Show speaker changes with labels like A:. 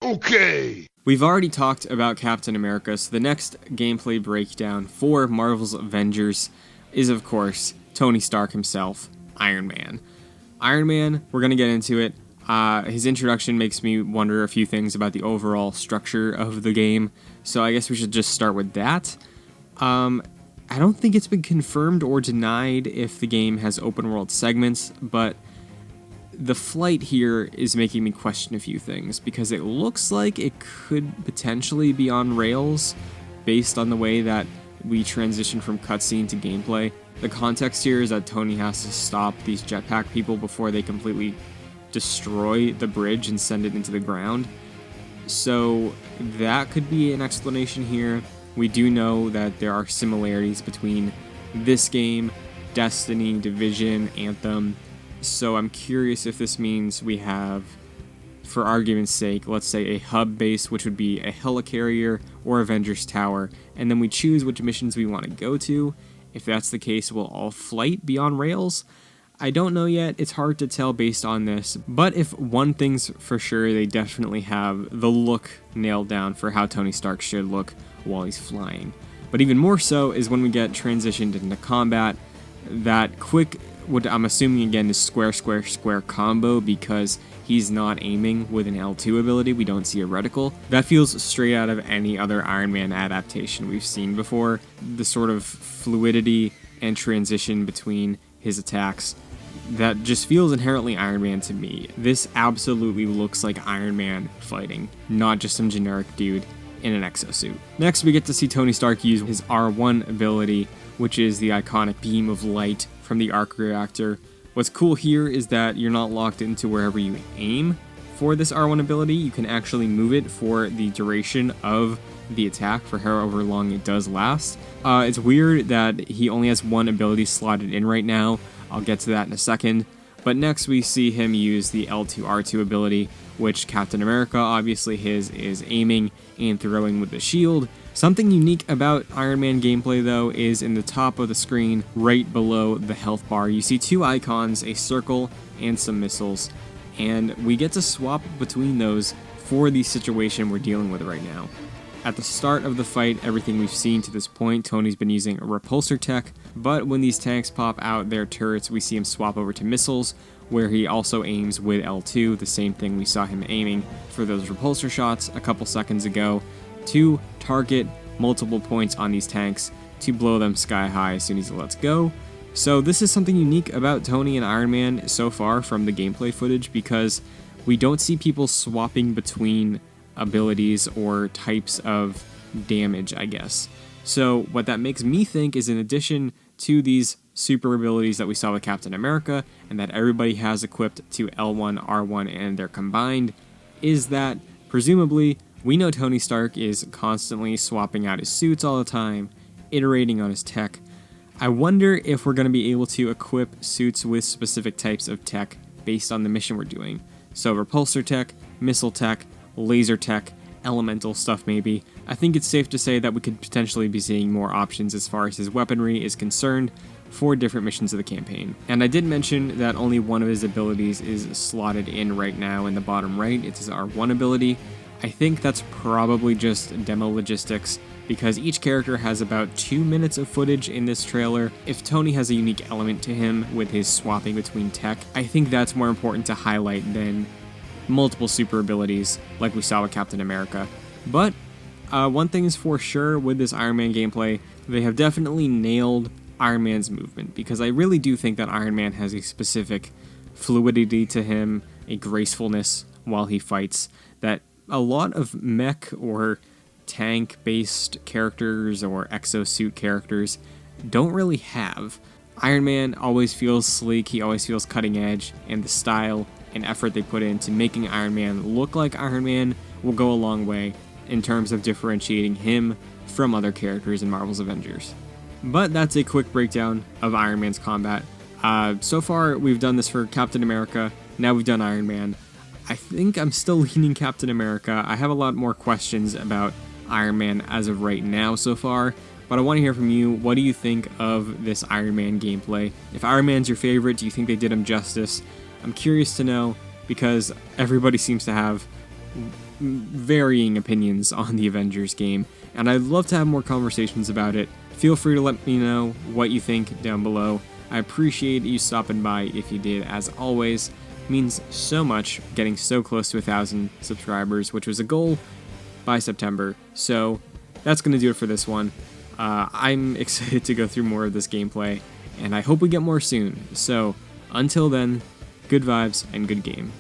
A: Okay!
B: We've already talked about Captain America, so the next gameplay breakdown for Marvel's Avengers is, of course, Tony Stark himself, Iron Man. Iron Man, we're going to get into it. His introduction makes me wonder a few things about the overall structure of the game, so I guess we should just start with that. I don't think it's been confirmed or denied if the game has open world segments, but the flight here is making me question a few things, because it looks like it could potentially be on rails based on the way that we transition from cutscene to gameplay. The context here is that Tony has to stop these jetpack people before they completely destroy the bridge and send it into the ground. So that could be an explanation here. We do know that there are similarities between this game, Destiny, Division, Anthem. So I'm curious if this means we have, for argument's sake, let's say a hub base, which would be a helicarrier or Avengers Tower, and then we choose which missions we want to go to. If that's the case, will all flight be on rails? I don't know yet, it's hard to tell based on this, but if one thing's for sure, they definitely have the look nailed down for how Tony Stark should look while he's flying. But even more so is when we get transitioned into combat, that quick, what I'm assuming again is square, square, square combo, because he's not aiming with an L2 ability, we don't see a reticle. That feels straight out of any other Iron Man adaptation we've seen before. The sort of fluidity and transition between his attacks, that just feels inherently Iron Man to me. This absolutely looks like Iron Man fighting, not just some generic dude in an exosuit. Next, we get to see Tony Stark use his R1 ability, which is the iconic beam of light from the arc reactor. What's cool here is that you're not locked into wherever you aim for this R1 ability. You can actually move it for the duration of the attack, for however long it does last. It's weird that he only has one ability slotted in right now. I'll get to that in a second. But next we see him use the L2R2 ability, which Captain America, obviously his is aiming and throwing with the shield. Something unique about Iron Man gameplay though is in the top of the screen, right below the health bar, you see two icons, a circle and some missiles, and we get to swap between those for the situation we're dealing with right now. At the start of the fight, everything we've seen to this point, Tony's been using a repulsor tech, but when these tanks pop out their turrets, we see him swap over to missiles, where he also aims with L2, the same thing we saw him aiming for those repulsor shots a couple seconds ago, to target multiple points on these tanks to blow them sky high as soon as he lets go. So this is something unique about Tony and Iron Man so far from the gameplay footage, because we don't see people swapping between abilities or types of damage, I guess. So what that makes me think is, in addition to these super abilities that we saw with Captain America and that everybody has equipped to L1, R1, and they're combined, is that presumably we know Tony Stark is constantly swapping out his suits all the time, iterating on his tech. I wonder if we're going to be able to equip suits with specific types of tech based on the mission we're doing. So repulsor tech, missile tech, laser tech, elemental stuff maybe. I think it's safe to say that we could potentially be seeing more options as far as his weaponry is concerned for different missions of the campaign. And I did mention that only one of his abilities is slotted in right now in the bottom right. It's his R1 ability. I think that's probably just demo logistics, because each character has about 2 minutes of footage in this trailer. If Tony has a unique element to him with his swapping between tech, I think that's more important to highlight than multiple super abilities like we saw with Captain America. But one thing is for sure with this Iron Man gameplay, they have definitely nailed Iron Man's movement, because I really do think that Iron Man has a specific fluidity to him, a gracefulness while he fights, that a lot of mech or tank-based characters or exosuit characters don't really have. Iron Man always feels sleek, he always feels cutting edge, and the style and effort they put into making Iron Man look like Iron Man will go a long way in terms of differentiating him from other characters in Marvel's Avengers. But that's a quick breakdown of Iron Man's combat. So far, we've done this for Captain America, now we've done Iron Man. I think I'm still leaning Captain America. I have a lot more questions about Iron Man as of right now so far, but I want to hear from you. What do you think of this Iron Man gameplay? If Iron Man's your favorite, do you think they did him justice? I'm curious to know, because everybody seems to have varying opinions on the Avengers game, and I'd love to have more conversations about it. Feel free to let me know what you think down below. I appreciate you stopping by if you did, as always. It means so much getting so close to 1,000 subscribers, which was a goal by September. So that's going to do it for this one. I'm excited to go through more of this gameplay, and I hope we get more soon. So until then, good vibes and good game.